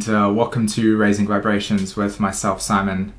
and welcome to Raising Vibrations with myself, Simon.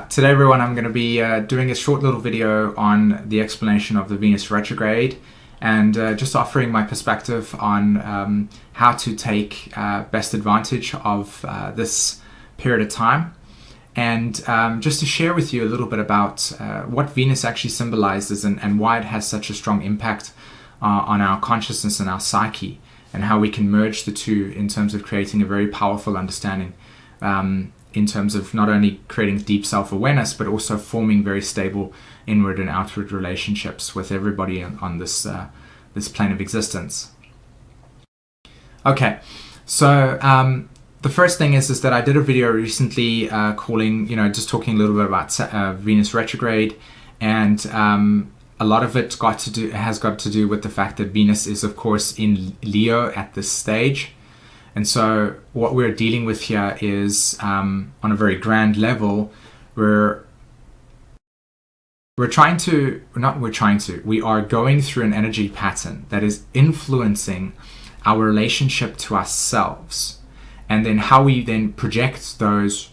Today, everyone, I'm going to be doing a short little video on the explanation of the Venus retrograde and just offering my perspective on how to take best advantage of this period of time, and just to share with you a little bit about what Venus actually symbolizes and why it has such a strong impact on our consciousness and our psyche, and how we can merge the two in terms of creating a very powerful understanding in terms of not only creating deep self-awareness, but also forming very stable inward and outward relationships with everybody on this this plane of existence. Okay, so the first thing is that I did a video recently just talking a little bit about Venus retrograde, and a lot of it has got to do with the fact that Venus is, of course, in Leo at this stage. And so what we're dealing with here is, on a very grand level, we are going through an energy pattern that is influencing our relationship to ourselves, and then how we then project those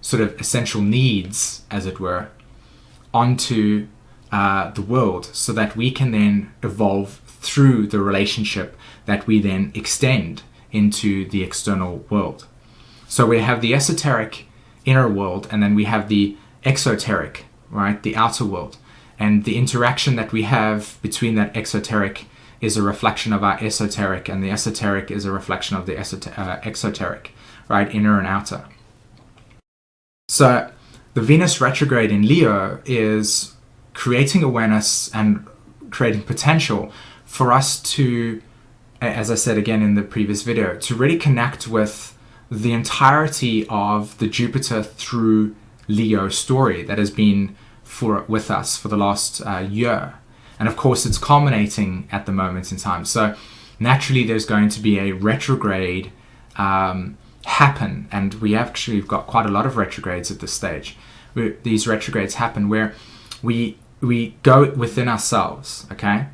sort of essential needs, as it were, onto the world, so that we can then evolve through the relationship that we then extend into the external world. So we have the esoteric inner world, and then we have the exoteric, right, the outer world. And the interaction that we have between that exoteric is a reflection of our esoteric, and the esoteric is a reflection of the exoteric, right, inner and outer. So the Venus retrograde in Leo is creating awareness and creating potential for us to, as I said again in the previous video, to really connect with the entirety of the Jupiter through Leo story that has been with us for the last year. And of course, it's culminating at the moment in time. So naturally, there's going to be a retrograde happen, and we've got quite a lot of retrogrades at this stage. These retrogrades happen where we go within ourselves, okay?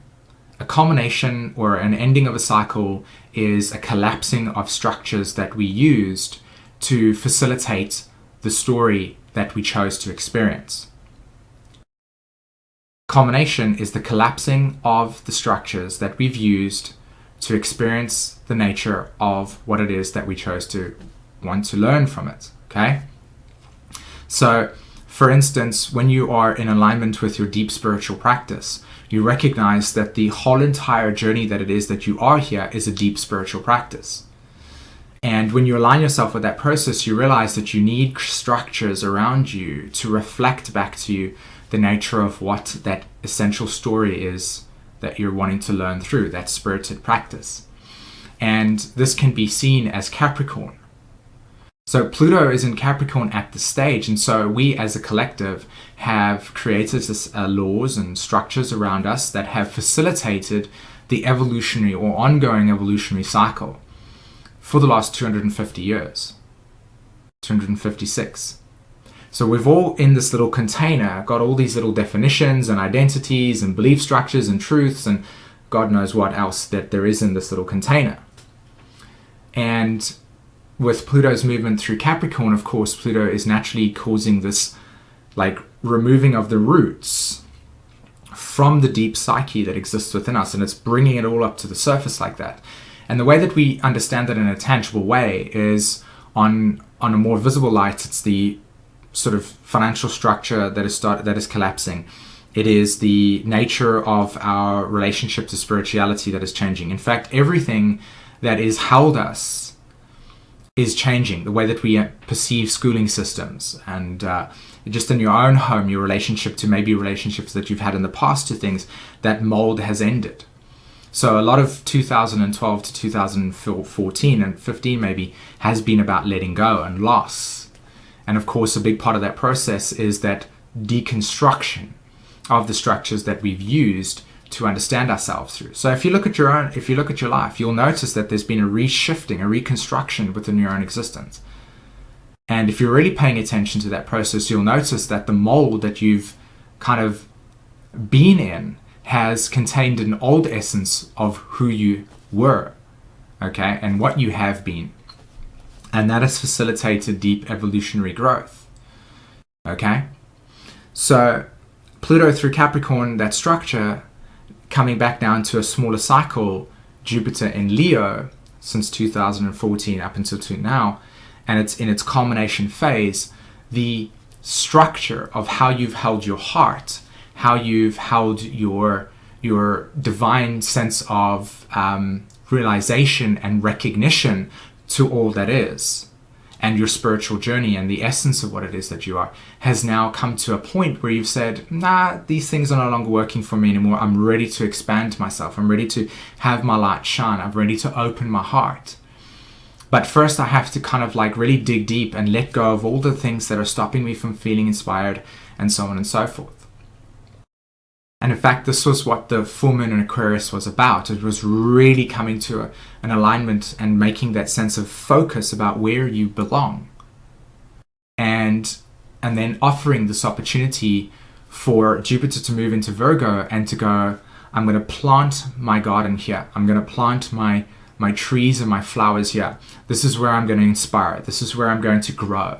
A culmination or an ending of a cycle is a collapsing of structures that we used to facilitate the story that we chose to experience. Culmination is the collapsing of the structures that we've used to experience the nature of what it is that we chose to want to learn from it, okay? So, for instance, when you are in alignment with your deep spiritual practice, you recognize that the whole entire journey that it is that you are here is a deep spiritual practice. And when you align yourself with that process, you realize that you need structures around you to reflect back to you the nature of what that essential story is that you're wanting to learn through, that spirited practice. And this can be seen as Capricorn. So Pluto is in Capricorn at this stage, and so we as a collective have created laws and structures around us that have facilitated the evolutionary or ongoing evolutionary cycle for the last 250 years, 256. So we've all, in this little container, got all these little definitions and identities and belief structures and truths and God knows what else that there is in this little container. And with Pluto's movement through Capricorn, of course, Pluto is naturally causing this removing of the roots from the deep psyche that exists within us, and it's bringing it all up to the surface like that. And the way that we understand that in a tangible way is on a more visible light. It's the sort of financial structure that is collapsing. It is the nature of our relationship to spirituality that is changing. In fact, everything that is held us is changing. The way that we perceive schooling systems, and just in your own home, your relationship to maybe relationships that you've had in the past to things, that mold has ended. So a lot of 2012 to 2014 and 15 maybe has been about letting go and loss. And of course, a big part of that process is that deconstruction of the structures that we've used to understand ourselves through. So if you look at your life, you'll notice that there's been a reshifting, a reconstruction within your own existence. And if you're really paying attention to that process, you'll notice that the mold that you've kind of been in has contained an old essence of who you were, okay, and what you have been. And that has facilitated deep evolutionary growth. Okay? So Pluto through Capricorn, that structure, coming back down to a smaller cycle, Jupiter in Leo since 2014 up until now, and it's in its culmination phase, the structure of how you've held your heart, how you've held your divine sense of realization and recognition to all that is, and your spiritual journey and the essence of what it is that you are, has now come to a point where you've said, nah, these things are no longer working for me anymore. I'm ready to expand myself. I'm ready to have my light shine. I'm ready to open my heart. But first I have to kind of like really dig deep and let go of all the things that are stopping me from feeling inspired, and so on and so forth. And in fact, this was what the full moon in Aquarius was about. It was really coming to an alignment and making that sense of focus about where you belong. And then offering this opportunity for Jupiter to move into Virgo and to go, I'm going to plant my garden here. I'm going to plant my trees and my flowers here. This is where I'm going to inspire. This is where I'm going to grow.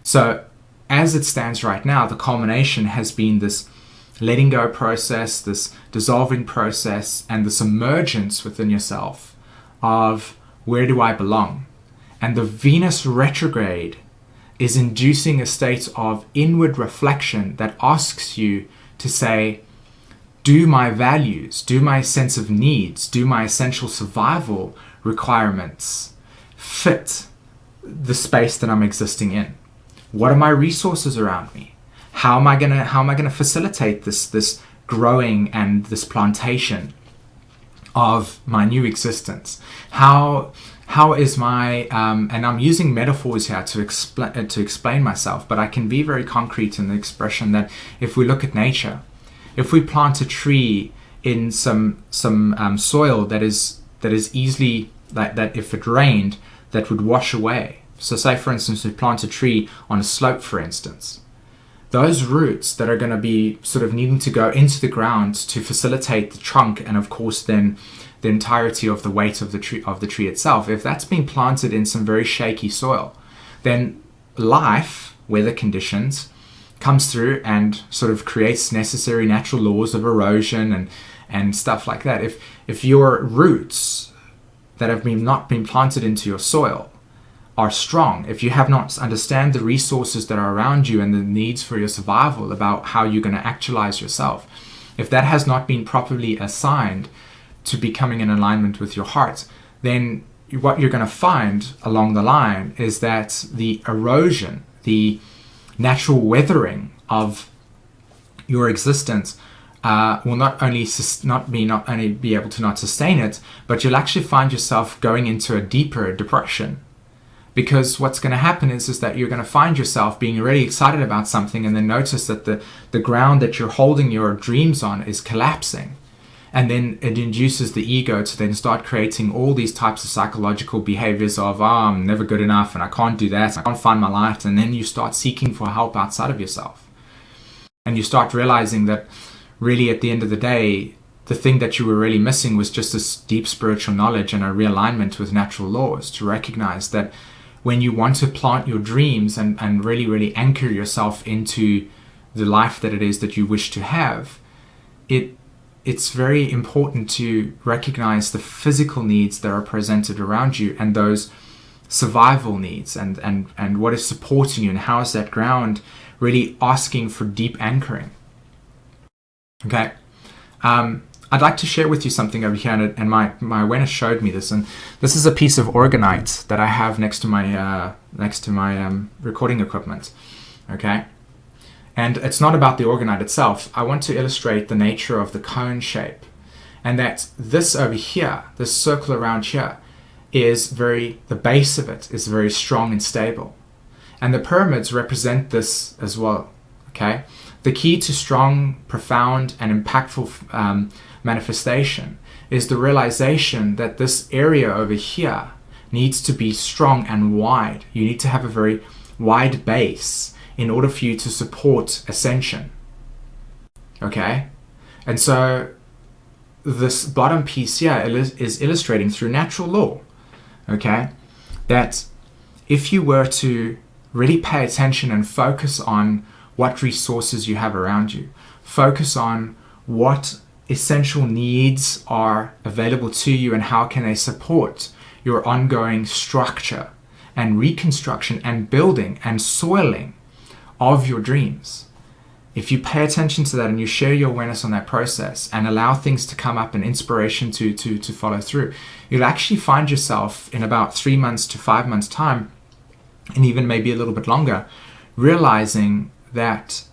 So as it stands right now, the culmination has been this letting go process, this dissolving process, and this emergence within yourself of where do I belong? And the Venus retrograde is inducing a state of inward reflection that asks you to say, do my values, do my sense of needs, do my essential survival requirements fit the space that I'm existing in? What are my resources around me? How am I gonna facilitate this growing and this plantation of my new existence? How is my and I'm using metaphors here to explain myself, but I can be very concrete in the expression that if we look at nature, if we plant a tree in some soil that is easily that if it rained, that would wash away. So say for instance we plant a tree on a slope, for instance. Those roots that are going to be sort of needing to go into the ground to facilitate the trunk, and of course then the entirety of the weight of the tree itself, if that's been planted in some very shaky soil, then life, weather conditions, comes through and sort of creates necessary natural laws of erosion and stuff like that. If your roots that have not been planted into your soil are strong, if you have not understand the resources that are around you and the needs for your survival about how you're going to actualize yourself, if that has not been properly assigned to becoming in alignment with your heart, then what you're going to find along the line is that the erosion, the natural weathering of your existence will not only be able to not sustain it, but you'll actually find yourself going into a deeper depression. Because what's going to happen is that you're going to find yourself being really excited about something and then notice that the ground that you're holding your dreams on is collapsing. And then it induces the ego to then start creating all these types of psychological behaviors of, I'm never good enough and I can't do that, I can't find my light. And then you start seeking for help outside of yourself. And you start realizing that really at the end of the day, the thing that you were really missing was just this deep spiritual knowledge and a realignment with natural laws, to recognize that when you want to plant your dreams and really, really anchor yourself into the life that it is that you wish to have, it's very important to recognize the physical needs that are presented around you and those survival needs and what is supporting you and how is that ground really asking for deep anchoring. Okay. I'd like to share with you something over here, and my awareness showed me this, and this is a piece of orgonite that I have next to my recording equipment. Okay, and it's not about the orgonite itself. I want to illustrate the nature of the cone shape, and that this over here, this circle around here, the base of it is very strong and stable, and the pyramids represent this as well. Okay, the key to strong, profound, and impactful manifestation is the realization that this area over here needs to be strong and wide. You need to have a very wide base in order for you to support ascension. Okay? And so this bottom piece here is illustrating through natural law, okay, that if you were to really pay attention and focus on what resources you have around you, focus on what essential needs are available to you and how can they support your ongoing structure and reconstruction and building and soiling of your dreams. If you pay attention to that and you share your awareness on that process and allow things to come up and inspiration to follow through, you'll actually find yourself in about 3 months to 5 months time, and even maybe a little bit longer, realizing that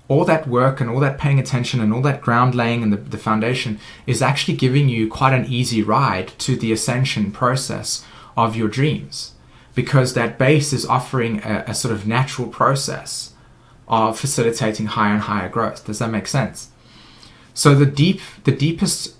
all that work and all that paying attention and all that ground laying and the foundation is actually giving you quite an easy ride to the ascension process of your dreams, because that base is offering a sort of natural process of facilitating higher and higher growth. Does that make sense? So the deepest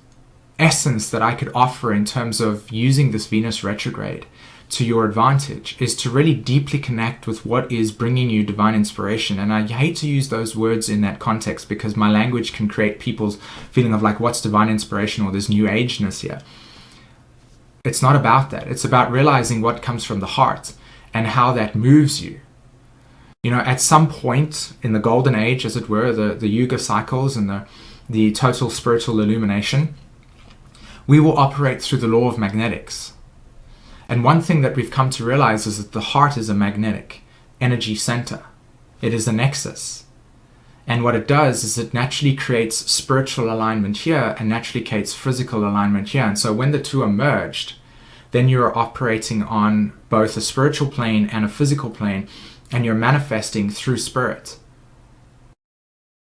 essence that I could offer in terms of using this Venus retrograde to your advantage is to really deeply connect with what is bringing you divine inspiration. And I hate to use those words in that context because my language can create people's feeling of like, what's divine inspiration, or this new ageness here. It's not about that. It's about realizing what comes from the heart and how that moves you. You know, at some point in the golden age, as it were, the Yuga cycles and the total spiritual illumination, we will operate through the law of magnetics. And one thing that we've come to realize is that the heart is a magnetic energy center. It is a nexus. And what it does is it naturally creates spiritual alignment here and naturally creates physical alignment here. And so when the two are merged, then you're operating on both a spiritual plane and a physical plane, and you're manifesting through spirit.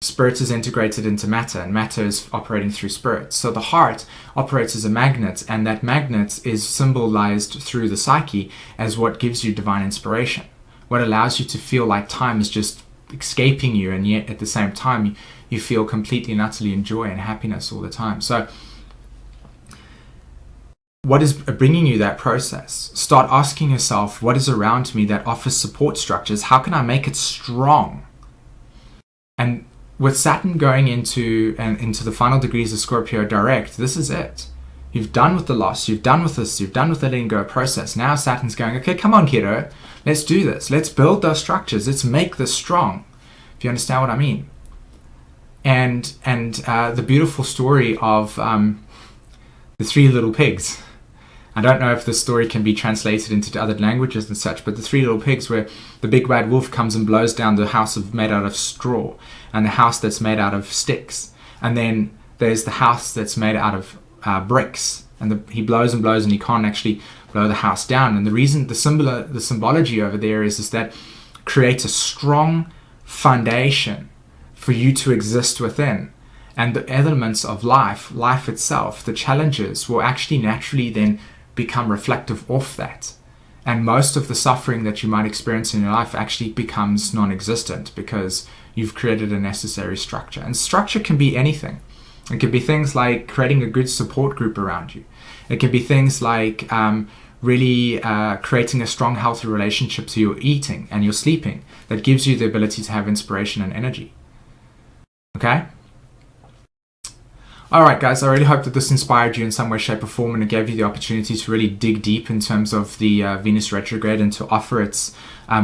Spirit is integrated into matter, and matter is operating through spirit. So the heart operates as a magnet, and that magnet is symbolized through the psyche as what gives you divine inspiration, what allows you to feel like time is just escaping you, and yet at the same time you feel completely and utterly in joy and happiness all the time. So what is bringing you that process? Start asking yourself, what is around me that offers support structures? How can I make it strong? And with Saturn going into the final degrees of Scorpio direct, this is it. You've done with the loss, you've done with this, you've done with the letting go process. Now Saturn's going, okay, come on, kiddo, let's do this. Let's build those structures. Let's make this strong. If you understand what I mean. And the beautiful story of the three little pigs. I don't know if the story can be translated into other languages and such, but the three little pigs, where the big bad wolf comes and blows down the house made out of straw, and the house that's made out of sticks, and then there's the house that's made out of bricks, and he blows and blows and he can't actually blow the house down. And the reason, the symbology over there is that creates a strong foundation for you to exist within, and the elements of life itself, the challenges, will actually naturally then become reflective of that. And most of the suffering that you might experience in your life actually becomes non-existent because you've created a necessary structure. And structure can be anything. It could be things like creating a good support group around you. It could be things like really creating a strong, healthy relationship to your eating and your sleeping that gives you the ability to have inspiration and energy. Okay? Alright guys, I really hope that this inspired you in some way, shape or form, and it gave you the opportunity to really dig deep in terms of the Venus retrograde and to offer its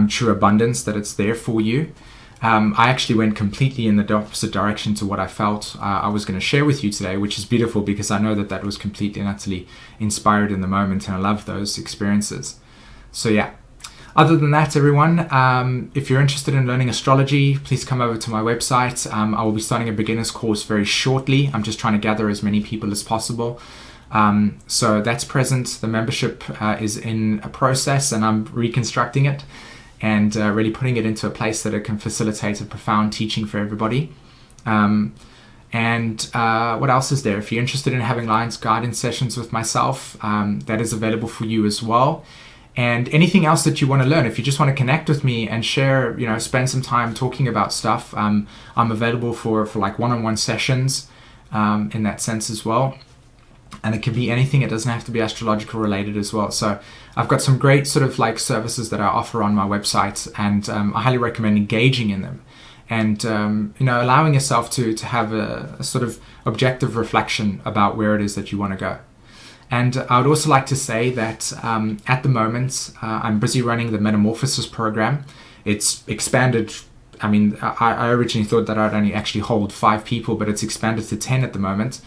true abundance, that it's there for you. I actually went completely in the opposite direction to what I felt I was going to share with you today, which is beautiful because I know that that was completely and utterly inspired in the moment, and I love those experiences. So yeah. Other than that, everyone, if you're interested in learning astrology, please come over to my website. I will be starting a beginner's course very shortly. I'm just trying to gather as many people as possible. So that's present. The membership is in a process, and I'm reconstructing it and really putting it into a place that it can facilitate a profound teaching for everybody. What else is there? If you're interested in having guidance sessions with myself, that is available for you as well. And anything else that you want to learn, if you just want to connect with me and share, spend some time talking about stuff, I'm available for like one-on-one sessions in that sense as well. And it can be anything. It doesn't have to be astrological related as well. So I've got some great sort of like services that I offer on my website, and I highly recommend engaging in them and, allowing yourself to have a sort of objective reflection about where it is that you want to go. And I would also like to say that at the moment, I'm busy running the Metamorphosis program. It's expanded. I mean, I originally thought that I'd only actually hold 5 people, but it's expanded to 10 at the moment.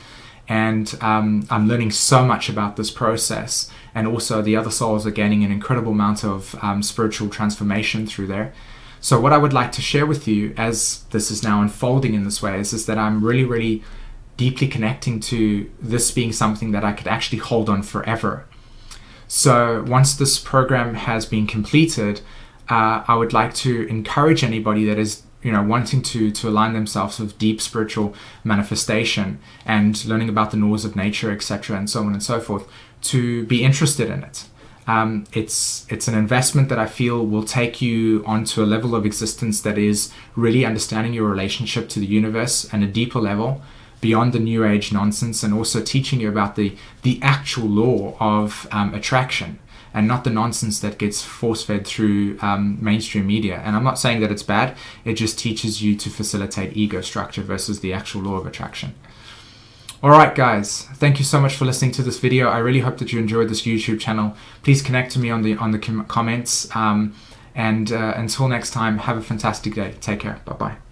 And I'm learning so much about this process. And also the other souls are gaining an incredible amount of spiritual transformation through there. So what I would like to share with you as this is now unfolding in this way is that I'm really, really deeply connecting to this being something that I could actually hold on forever. So once this program has been completed, I would like to encourage anybody that is wanting to align themselves with deep spiritual manifestation and learning about the laws of nature, etc., and so on and so forth, to be interested in it. It's an investment that I feel will take you onto a level of existence that is really understanding your relationship to the universe and a deeper level, beyond the new age nonsense, and also teaching you about the actual law of attraction, and not the nonsense that gets force-fed through mainstream media. And I'm not saying that it's bad, it just teaches you to facilitate ego structure versus the actual law of attraction. Alright guys, thank you so much for listening to this video. I really hope that you enjoyed this YouTube channel. Please connect to me on the comments. And until next time, have a fantastic day. Take care. Bye-bye.